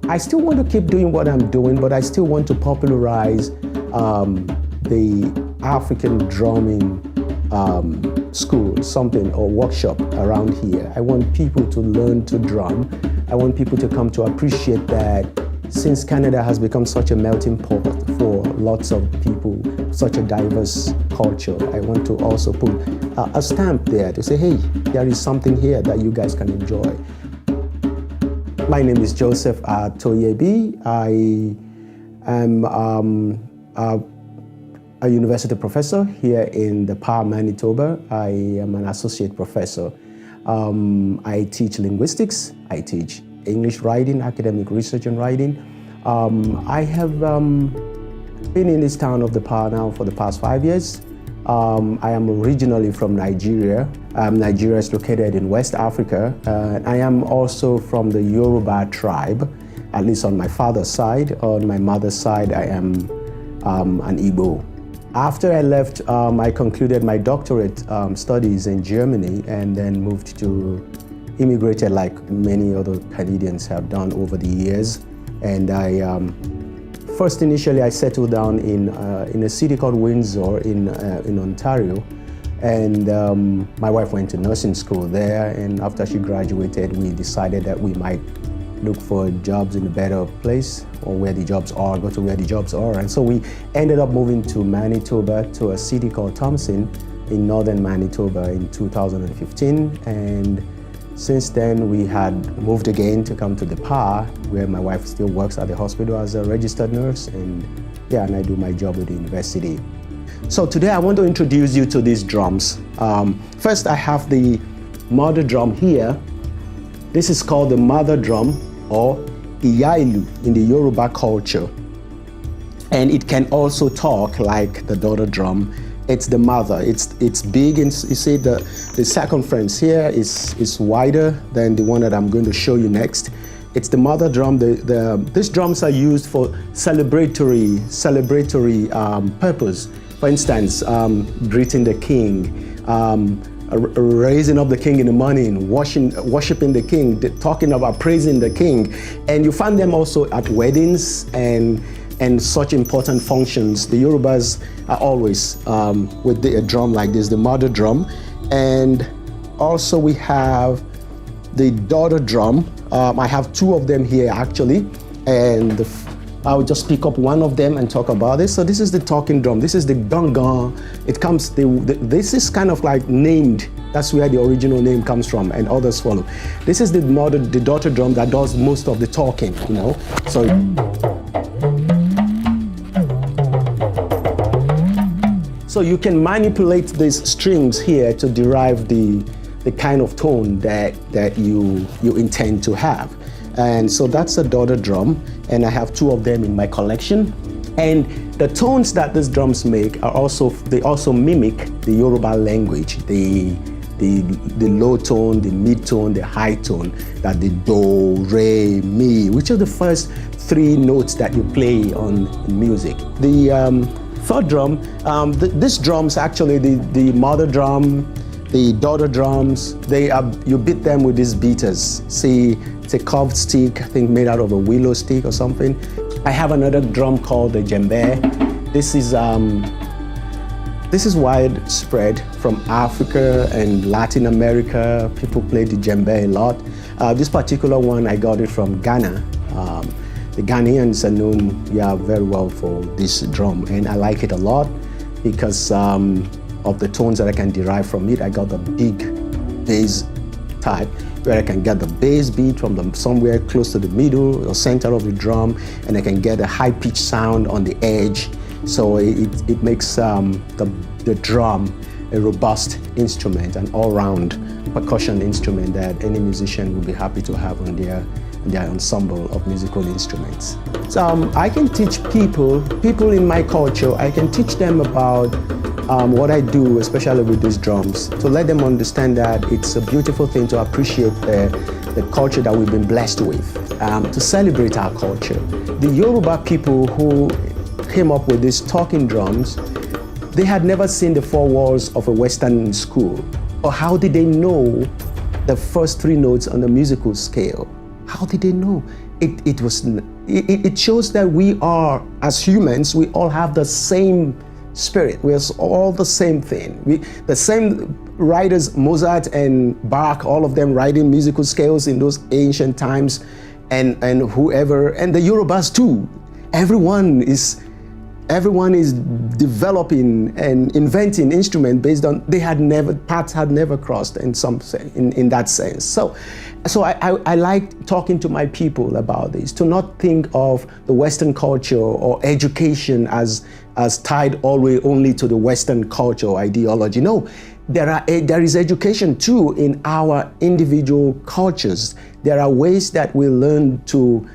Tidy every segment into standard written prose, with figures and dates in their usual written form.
I still want to keep doing what I'm doing, but I still want to popularize the African drumming school, something, or workshop around here. I want people to learn to drum. I want people to come to appreciate that since Canada has become such a melting pot for lots of people, such a diverse culture, I want to also put a stamp there to say, hey, there is something here that you guys can enjoy. My name is Joseph Toyebi. I am a university professor here in the PAR Manitoba. I am an associate professor. I teach linguistics. I teach English writing, academic research and writing. I have been in this town of the PAR now for the past 5 years. I am originally from Nigeria. Nigeria is located in West Africa. I am also from the Yoruba tribe, at least on my father's side. On my mother's side, I am an Igbo. After I left, I concluded my doctorate studies in Germany and then immigrated like many other Canadians have done over the years. And first initially I settled down in a city called Windsor in Ontario. And my wife went to nursing school there, and after she graduated, we decided that we might look for jobs in a better place, or where the jobs are, go to where the jobs are. And so we ended up moving to Manitoba, to a city called Thompson in northern Manitoba in 2015. And since then, we had moved again to come to the PAR, where my wife still works at the hospital as a registered nurse, and I do my job with the university. So today I want to introduce you to these drums. First, I have the mother drum here. This is called the mother drum, or Iyailu in the Yoruba culture. And it can also talk like the daughter drum. It's the mother. It's big, and you see the circumference here is wider than the one that I'm going to show you next. It's the mother drum. These drums are used for celebratory purpose. For instance, greeting the king, raising up the king in the morning, worshiping the king, talking about praising the king. And you find them also at weddings and such important functions. The Yorubas are always with a drum like this, the mother drum. And also we have the daughter drum. I have two of them here actually, and I'll just pick up one of them and talk about it. So this is the talking drum. This is the gong. It comes, this is kind of like named. That's where the original name comes from, and others follow. This is the daughter drum that does most of the talking, you know. So you can manipulate these strings here to derive the kind of tone that you intend to have. And so that's a daughter drum, and I have two of them in my collection. And the tones that these drums make they also mimic the Yoruba language, the low tone, the mid tone, the high tone, that the do, re, mi, which are the first three notes that you play on music. The third drum, these drums actually, the mother drum, the daughter drums, you beat them with these beaters. See, it's a curved stick, I think made out of a willow stick or something. I have another drum called the djembe. This is widespread from Africa and Latin America. People play the djembe a lot. This particular one, I got it from Ghana. The Ghanaians are known very well for this drum, and I like it a lot because of the tones that I can derive from it. I got the big bass type, where I can get the bass beat from somewhere close to the middle or center of the drum, and I can get a high-pitched sound on the edge. So it makes the drum a robust instrument, an all-round percussion instrument that any musician would be happy to have on their ensemble of musical instruments. So I can teach people in my culture, I can teach them about what I do, especially with these drums, to let them understand that it's a beautiful thing to appreciate the culture that we've been blessed with, to celebrate our culture. The Yoruba people who came up with these talking drums, they had never seen the four walls of a Western school. Or how did they know the first 3 notes on the musical scale. How did they know? It shows that we are, as humans, we all have the same spirit. We're all the same thing. The same writers, Mozart and Bach, all of them writing musical scales in those ancient times, and whoever, and the Yorubas too. Everyone is developing and inventing instruments based on paths had never crossed in that sense. So I like talking to my people about this, to not think of the Western culture or education as tied always only to the Western culture or ideology. No, there is education too in our individual cultures. There are ways that we learn to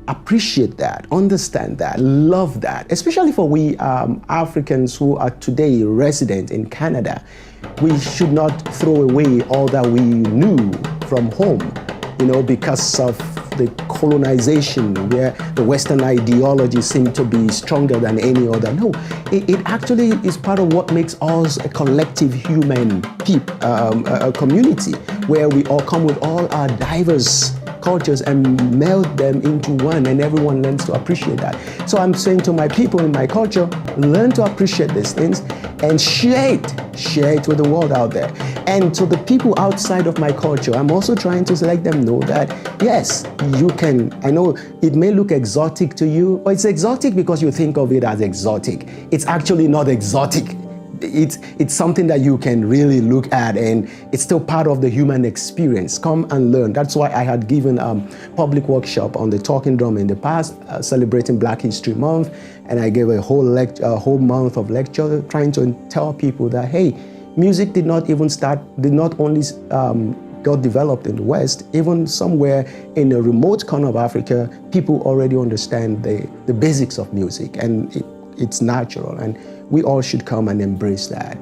appreciate that, understand that, love that, especially for we Africans who are today resident in Canada. We should not throw away all that we knew from home, because of the colonization where the Western ideology seemed to be stronger than any other. No, it actually is part of what makes us a collective human a community where we all come with all our diverse cultures and meld them into one, and everyone learns to appreciate that. So I'm saying to my people in my culture, learn to appreciate these things and share it with the world out there. And to the people outside of my culture, I'm also trying to let them know that, yes, you can. I know it may look exotic to you, but it's exotic because you think of it as exotic. It's actually not exotic. It's something that you can really look at, and it's still part of the human experience. Come and learn. That's why I had given a public workshop on the talking drum in the past, celebrating Black History Month, and I gave a whole month of lecture trying to tell people that, hey, music did not only got developed in the West, even somewhere in a remote corner of Africa, people already understand the basics of music, and it's natural, and we all should come and embrace that.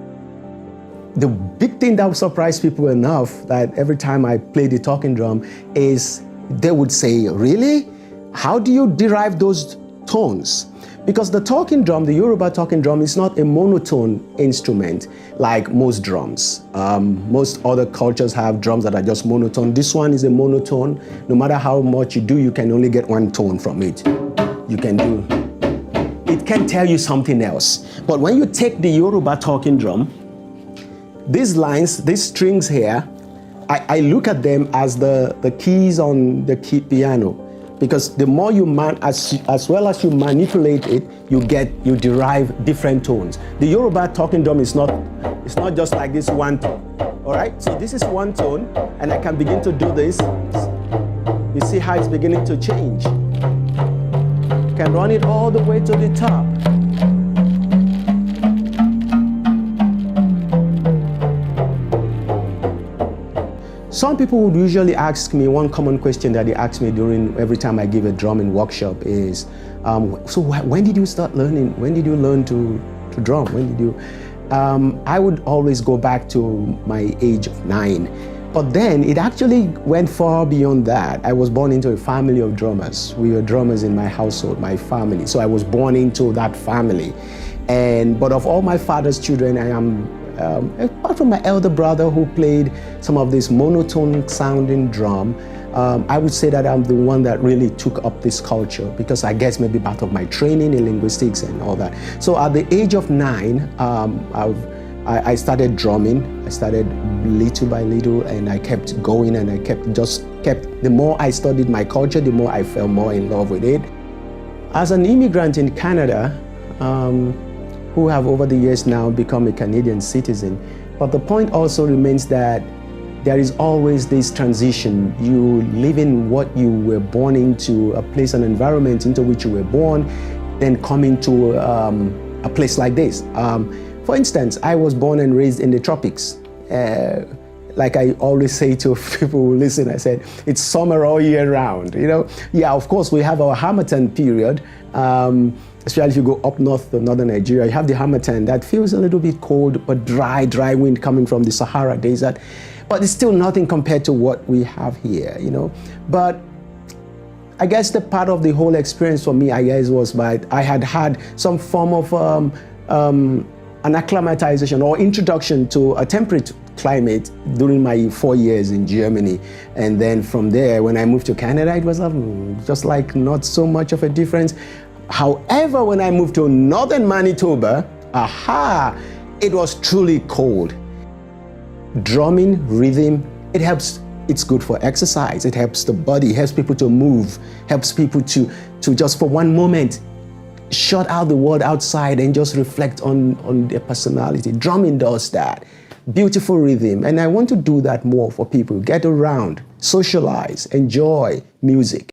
The big thing that surprised people enough, that every time I play the talking drum, is they would say, really? How do you derive those tones? Because the talking drum, the Yoruba talking drum, is not a monotone instrument like most drums. Most other cultures have drums that are just monotone. This one is a monotone. No matter how much you do, you can only get one tone from it. It can tell you something else. But when you take the Yoruba talking drum, these lines, these strings here, I look at them as the keys on the piano. Because the more you as well as you manipulate it, you derive different tones. The Yoruba talking drum it's not just like this one tone. All right, so this is one tone, and I can begin to do this. You see how it's beginning to change. Can run it all the way to the top. Some people would usually ask me, one common question that they ask me every time I give a drumming workshop is, so when did you start learning? When did you learn to drum? When did you? I would always go back to my age of 9. But then it actually went far beyond that. I was born into a family of drummers. We were drummers in my household, my family. So I was born into that family. But of all my father's children, I am, apart from my elder brother who played some of this monotone sounding drum, I would say that I'm the one that really took up this culture, because I guess maybe part of my training in linguistics and all that. So at the age of 9, I started drumming. I started little by little, and I kept going, and I kept. The more I studied my culture, the more I fell more in love with it. As an immigrant in Canada, who have over the years now become a Canadian citizen, but the point also remains that there is always this transition. You live in what you were born into, a place, an environment into which you were born, then coming to a place like this. For instance, I was born and raised in the tropics. Like I always say to people who listen, I said, it's summer all year round, Yeah, of course, we have our Harmattan period, especially if you go up north to northern Nigeria. You have the Harmattan that feels a little bit cold, but dry wind coming from the Sahara Desert. But it's still nothing compared to what we have here, But I guess the part of the whole experience for me, was I had some form of an acclimatization or introduction to a temperate climate during my 4 years in Germany. And then from there, when I moved to Canada, it was just like not so much of a difference. However, when I moved to northern Manitoba, it was truly cold. Drumming, rhythm, it helps. It's good for exercise. It helps the body, helps people to move, helps people to just for one moment shut out the world outside and just reflect on their personality. Drumming does that. Beautiful rhythm. And I want to do that more for people. Get around, socialize, enjoy music.